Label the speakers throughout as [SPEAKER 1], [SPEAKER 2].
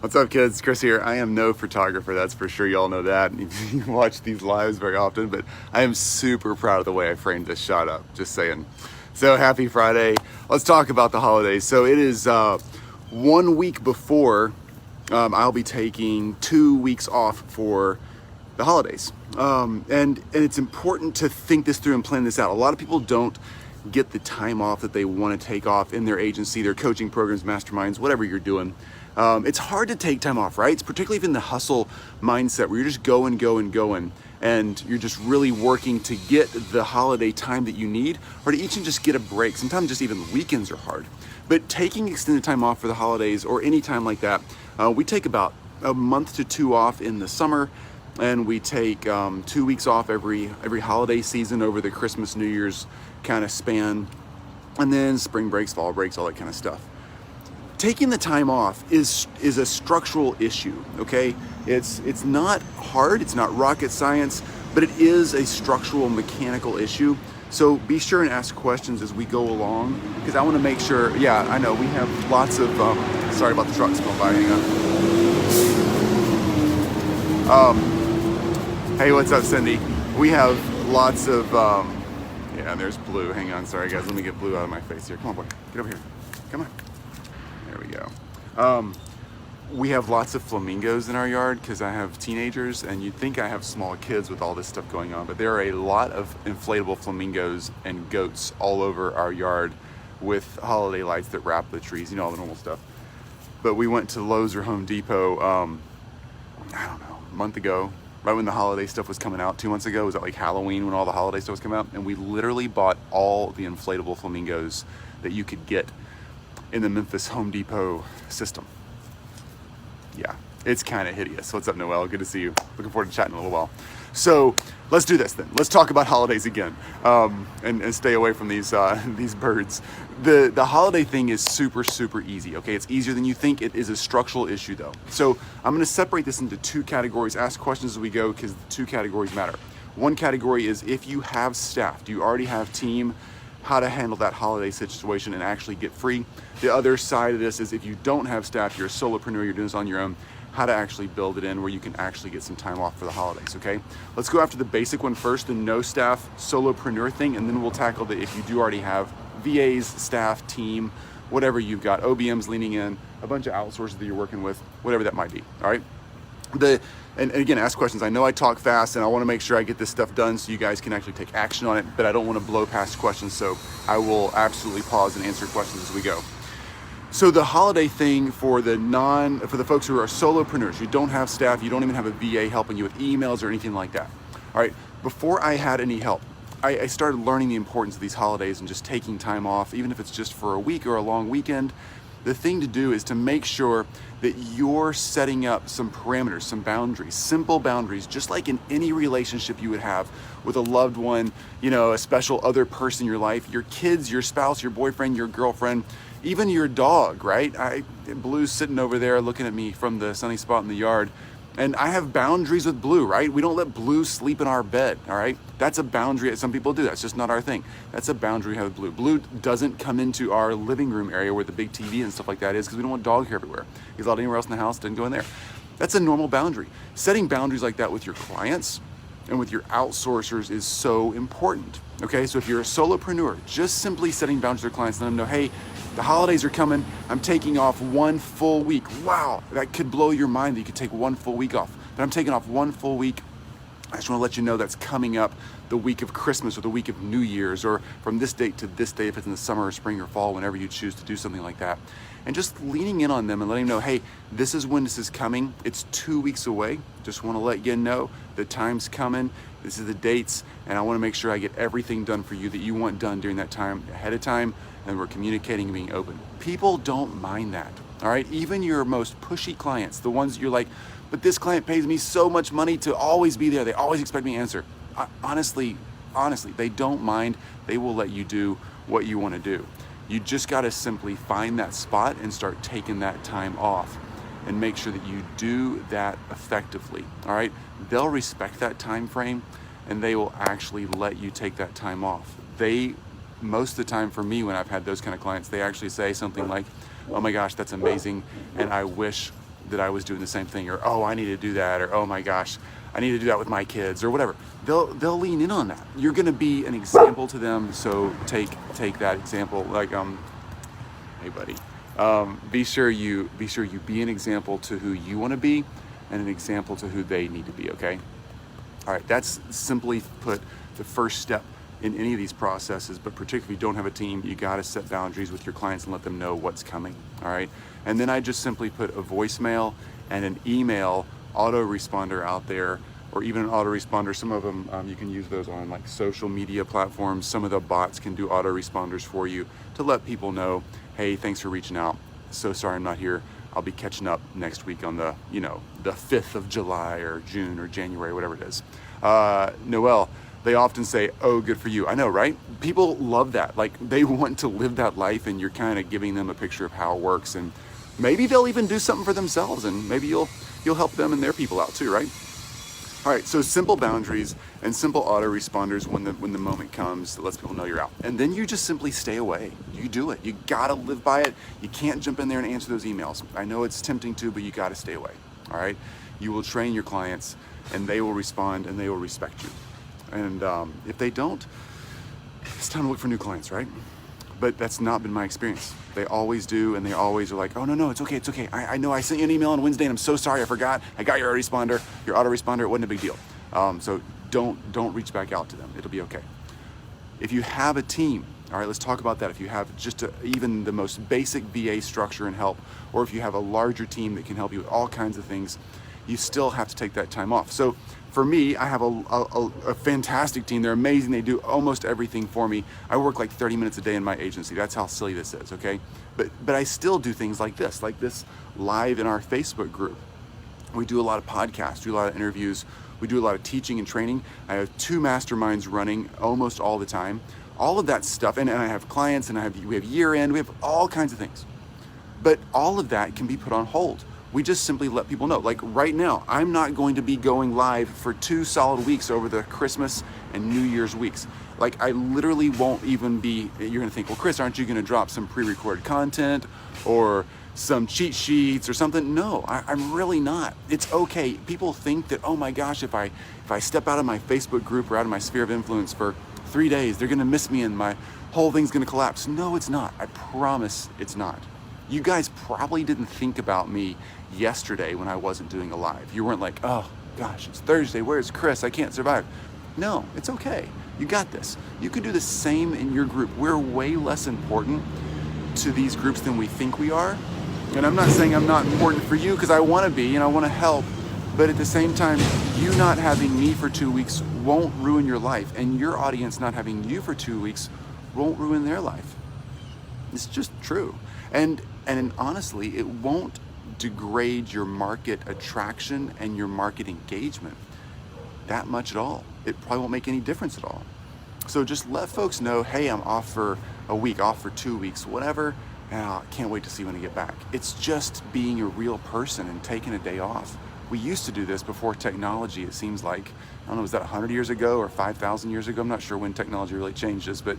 [SPEAKER 1] What's up, kids? Chris here. I am no photographer, that's for sure. You all know that. You watch these lives very often, but I am super proud of the way I framed this shot up. Just saying. So happy Friday. Let's talk about the holidays. So it is 1 week before I'll be taking 2 weeks off for the holidays. And it's important to think this through and plan this out. A lot of people don't get the time off that they want to take off in their agency, their coaching programs, masterminds, whatever you're doing. It's hard to take time off, right? It's particularly if in the hustle mindset where you're just going, and you're just really working to get the holiday time that you need, or to each and just get a break. Sometimes just even weekends are hard. But taking extended time off for the holidays or any time like that, we take about a month to two off in the summer, and we take 2 weeks off every holiday season over the Christmas, New Year's kind of span, and then spring breaks, fall breaks, all that kind of stuff. Taking the time off is a structural issue, okay? It's not hard, it's not rocket science, but it is a structural mechanical issue. So be sure and ask questions as we go along, because I want to make sure. Yeah, I know we have lots of, sorry about the trucks going by, hang on. Hey, what's up, Cindy? We have lots of, yeah, there's Blue, hang on, sorry guys, let me get Blue out of my face here. Come on, boy, get over here, come on. There we go. We have lots of flamingos in our yard because I have teenagers, and you'd think I have small kids with all this stuff going on, but there are a lot of inflatable flamingos and goats all over our yard with holiday lights that wrap the trees, you know, all the normal stuff. But we went to Lowe's or Home Depot, I don't know, a month ago, right when the holiday stuff was coming out. 2 months ago, was that like Halloween when all the holiday stuff was coming out? And we literally bought all the inflatable flamingos that you could get in the Memphis Home Depot system. Yeah, it's kind of hideous. What's up, Noel? Good to see you. Looking forward to chatting in a little while. So let's do this then. Let's talk about holidays again, and stay away from these birds. The holiday thing is super easy. Okay, it's easier than you think. It is a structural issue though. So I'm going to separate this into two categories. Ask questions as we go because the two categories matter. One category is if you have staff. Do you already have team? How to handle that holiday situation and actually get free. The other side of this is if you don't have staff, you're a solopreneur, you're doing this on your own, how to actually build it in where you can actually get some time off for the holidays, okay? Let's go after the basic one first, the no staff solopreneur thing, and then we'll tackle the if you do already have VAs, staff, team, whatever you've got, OBMs leaning in, a bunch of outsourcers that you're working with, whatever that might be, all right? And again, ask questions. I know I talk fast and I want to make sure I get this stuff done so you guys can actually take action on it, but I don't want to blow past questions, so I will absolutely pause and answer questions as we go. So the holiday thing for the folks who are solopreneurs, you don't have staff, you don't even have a VA helping you with emails or anything like that. All right, before I had any help, I started learning the importance of these holidays and just taking time off, even if it's just for a week or a long weekend. The thing to do is to make sure that you're setting up some parameters, some boundaries, simple boundaries, just like in any relationship you would have with a loved one, you know, a special other person in your life, your kids, your spouse, your boyfriend, your girlfriend, even your dog, right? Blue's sitting over there looking at me from the sunny spot in the yard. And I have boundaries with Blue, right? We don't let Blue sleep in our bed, all right? That's a boundary that some people do. That's just not our thing. That's a boundary we have with Blue. Blue doesn't come into our living room area where the big TV and stuff like that is because we don't want dog hair everywhere. He's allowed anywhere else in the house, doesn't go in there. That's a normal boundary. Setting boundaries like that with your clients and with your outsourcers is so important, okay? So if you're a solopreneur, just simply setting boundaries with your clients, letting them know, hey, the holidays are coming, I'm taking off 1 full week. Wow, that could blow your mind that you could take 1 full week off. But I'm taking off 1 full week. I just want to let you know that's coming up the week of Christmas or the week of New Year's, or from this date to this date if it's in the summer or spring or fall, whenever you choose to do something like that. And just leaning in on them and letting them know, hey, this is when this is coming. It's 2 weeks away. Just want to let you know the time's coming. This is the dates, and I want to make sure I get everything done for you that you want done during that time ahead of time, and we're communicating and being open. People don't mind that, all right? Even your most pushy clients, the ones you're like, but this client pays me so much money to always be there. They always expect me to answer. Honestly, they don't mind. They will let you do what you want to do. You just got to simply find that spot and start taking that time off and make sure that you do that effectively, all right? They'll respect that time frame and they will actually let you take that time off. Most of the time for me, when I've had those kind of clients, they actually say something like, oh my gosh, that's amazing, and I wish that I was doing the same thing, or oh, I need to do that, or oh my gosh, I need to do that with my kids, or whatever. They'll lean in on that. You're going to be an example to them, so take that example. Like, hey buddy, be sure you be an example to who you want to be, and an example to who they need to be. Okay. All right. That's simply put the first step in any of these processes, but particularly if you don't have a team, you got to set boundaries with your clients and let them know what's coming. All right. And then I just simply put a voicemail and an email autoresponder out there, or even an autoresponder. Some of them, you can use those on like social media platforms. Some of the bots can do autoresponders for you to let people know, hey, thanks for reaching out. So sorry I'm not here. I'll be catching up next week on the 5th of July or June or January, whatever it is. Noel, they often say, oh, good for you. I know, right? People love that. Like, they want to live that life, and you're kind of giving them a picture of how it works. And maybe they'll even do something for themselves, and maybe you'll help them and their people out too, right? All right, so simple boundaries and simple autoresponders when the moment comes that lets people know you're out. And then you just simply stay away. You do it. You gotta live by it. You can't jump in there and answer those emails. I know it's tempting to, but you gotta stay away, all right? You will train your clients, and they will respond, and they will respect you. And if they don't, it's time to look for new clients, right? But that's not been my experience. They always do, and they always are like, oh, no, it's okay. I know I sent you an email on Wednesday, and I'm so sorry, I forgot. I got your autoresponder. It wasn't a big deal. So don't reach back out to them. It'll be okay. If you have a team, all right, let's talk about that. If you have just even the most basic VA structure and help, or if you have a larger team that can help you with all kinds of things, you still have to take that time off. So for me, I have a fantastic team. They're amazing. They do almost everything for me. I work like 30 minutes a day in my agency. That's how silly this is, okay? But I still do things like this live in our Facebook group. We do a lot of podcasts, do a lot of interviews. We do a lot of teaching and training. I have 2 masterminds running almost all the time. All of that stuff, and I have clients, and we have year end, we have all kinds of things. But all of that can be put on hold. We just simply let people know. Like right now, I'm not going to be going live for 2 solid weeks over the Christmas and New Year's weeks. Like I literally won't even be, you're gonna think, well, Chris, aren't you gonna drop some pre-recorded content or some cheat sheets or something? No, I'm really not. It's okay. People think that, oh my gosh, if I step out of my Facebook group or out of my sphere of influence for 3 days, they're gonna miss me and my whole thing's gonna collapse. No, it's not. I promise it's not. You guys probably didn't think about me yesterday when I wasn't doing a live. You weren't like, oh gosh, it's Thursday, where's Chris? I can't survive. No, it's okay. You got this. You can do the same in your group. We're way less important to these groups than we think we are. And I'm not saying I'm not important for you, because I want to be and I want to help. But at the same time, you not having me for 2 weeks won't ruin your life. And your audience not having you for 2 weeks won't ruin their life. It's just true. And honestly, it won't degrade your market attraction and your market engagement that much at all. It probably won't make any difference at all. So just let folks know, hey, I'm off for a week, off for 2 weeks, whatever, and I can't wait to see when I get back. It's just being a real person and taking a day off. We used to do this before technology, it seems like. I don't know, was that 100 years ago or 5,000 years ago? I'm not sure when technology really changed this, but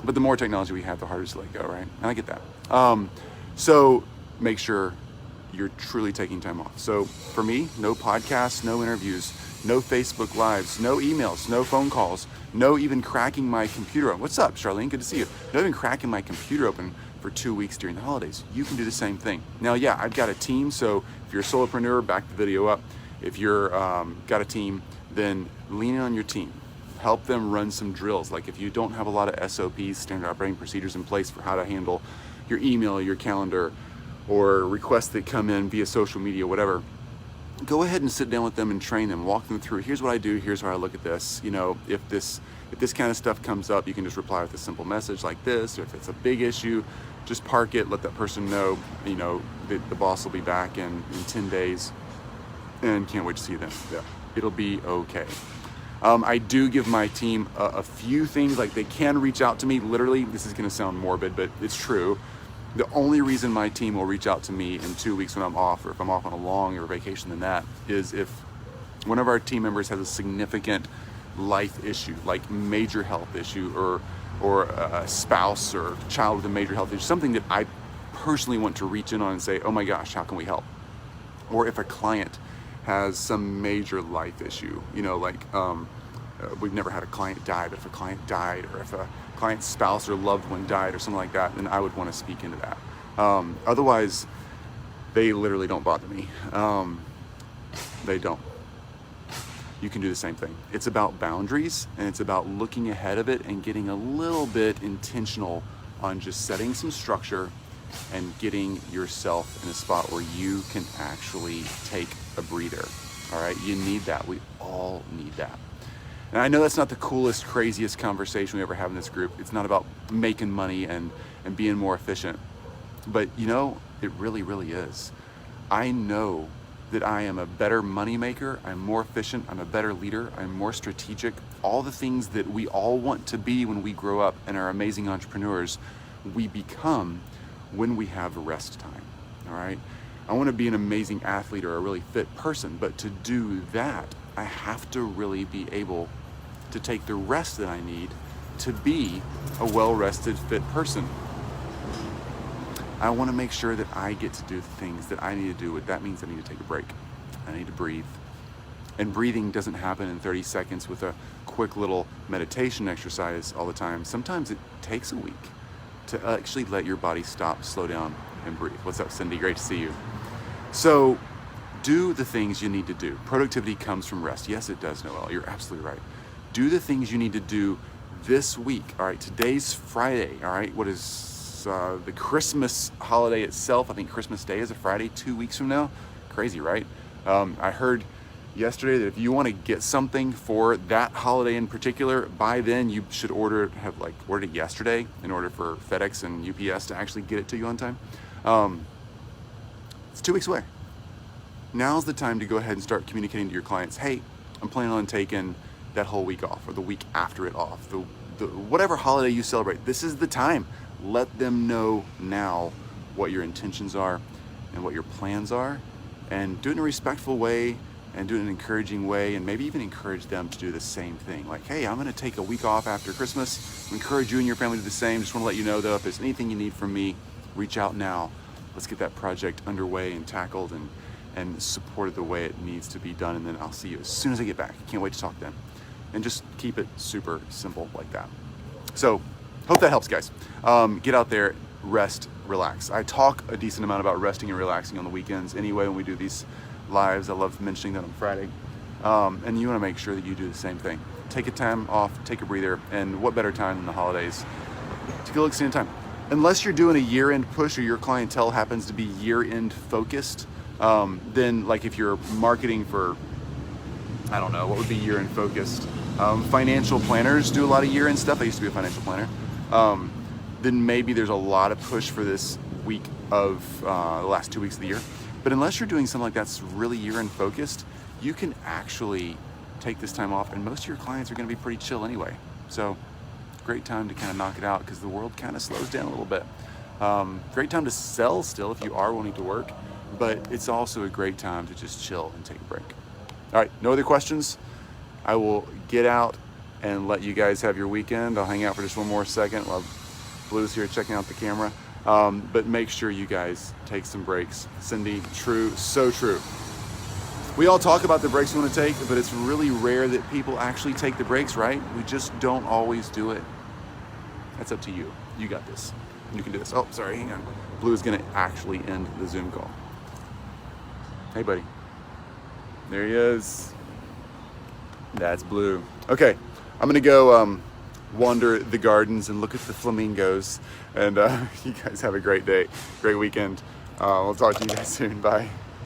[SPEAKER 1] the more technology we have, the harder to let go, right? And I get that. So make sure you're truly taking time off. So for me, no podcasts, no interviews, no Facebook Lives, no emails, no phone calls, no even cracking my computer open. What's up, Charlene? Good to see you. No even cracking my computer open for 2 weeks during the holidays. You can do the same thing. Now, yeah, I've got a team, so if you're a solopreneur, back the video up. If you're got a team, then lean on your team. Help them run some drills. Like if you don't have a lot of SOPs, standard operating procedures in place for how to handle your email, your calendar, or requests that come in via social media, whatever, go ahead and sit down with them and train them, walk them through, here's what I do, here's how I look at this. You know, if this kind of stuff comes up, you can just reply with a simple message like this, or if it's a big issue, just park it, let that person know, you know, that the boss will be back in 10 days and can't wait to see them. Yeah, it'll be okay. I do give my team a few things, like they can reach out to me, literally, this is gonna sound morbid, but it's true. The only reason my team will reach out to me in 2 weeks when I'm off, or if I'm off on a longer vacation than that, is if one of our team members has a significant life issue, like major health issue, or a spouse or child with a major health issue, something that I personally want to reach in on and say, oh my gosh, how can we help? or if a client has some major life issue, you know, like we've never had a client die, but if a client died, or if a client's spouse or loved one died or something like that, then I would want to speak into that. Otherwise, they literally don't bother me. They don't. You can do the same thing. It's about boundaries, and it's about looking ahead of it and getting a little bit intentional on just setting some structure and getting yourself in a spot where you can actually take a breather. All right, you need that. We all need that. And I know that's not the coolest, craziest conversation we ever have in this group. It's not about making money and being more efficient. But you know, it really, really is. I know that I am a better money maker, I'm more efficient, I'm a better leader, I'm more strategic. All the things that we all want to be when we grow up and are amazing entrepreneurs, we become when we have rest time, all right? I want to be an amazing athlete or a really fit person, but to do that, I have to really be able to take the rest that I need to be a well-rested, fit person. I want to make sure that I get to do the things that I need to do. What that means, I need to take a break. I need to breathe. And breathing doesn't happen in 30 seconds with a quick little meditation exercise all the time. Sometimes it takes a week to actually let your body stop, slow down, and breathe. What's up, Cindy? Great to see you. So do the things you need to do. Productivity comes from rest. Yes, it does, Noel. You're absolutely right. Do the things you need to do this week. All right, today's Friday. All right, what is the Christmas holiday itself? I think Christmas Day is a Friday 2 weeks from now. Crazy, right? I heard yesterday that if you want to get something for that holiday in particular, by then you should ordered it yesterday in order for FedEx and UPS to actually get it to you on time. It's 2 weeks away. Now's the time to go ahead and start communicating to your clients, hey, I'm planning on taking that whole week off, or the week after it off, the whatever holiday you celebrate. This is the time. Let them know now what your intentions are and what your plans are, and do it in a respectful way and do it in an encouraging way, and maybe even encourage them to do the same thing. Like, hey, I'm gonna take a week off after Christmas. I encourage you and your family to do the same. Just wanna let you know though, if there's anything you need from me, reach out now. Let's get that project underway and tackled and supported the way it needs to be done, and then I'll see you as soon as I get back. Can't wait to talk to them. And just keep it super simple like that. So, hope that helps, guys. Get out there, rest, relax. I talk a decent amount about resting and relaxing on the weekends anyway when we do these lives. I love mentioning that on Friday. And you want to make sure that you do the same thing. Take a time off, take a breather, and what better time than the holidays to go extend time. Unless you're doing a year-end push or your clientele happens to be year-end focused, then like if you're marketing for, I don't know, what would be year-end focused? Financial planners do a lot of year-end stuff. I used to be a financial planner. Then maybe there's a lot of push for this week of the last 2 weeks of the year. But unless you're doing something like that's really year-end focused, you can actually take this time off, and most of your clients are going to be pretty chill anyway. So great time to kind of knock it out because the world kind of slows down a little bit. Great time to sell still if you are wanting to work, but it's also a great time to just chill and take a break. All right, no other questions? I will get out and let you guys have your weekend. I'll hang out for just one more second while Blue's here checking out the camera. But make sure you guys take some breaks. Cindy, true, so true. We all talk about the breaks we want to take, but it's really rare that people actually take the breaks, right? We just don't always do it. That's up to you. You got this. You can do this. Oh, sorry, hang on. Blue is gonna actually end the Zoom call. Hey, buddy. There he is. That's Blue. Okay, I'm gonna go wander the gardens and look at the flamingos. And you guys have a great day, great weekend. We'll talk to you guys soon. Bye.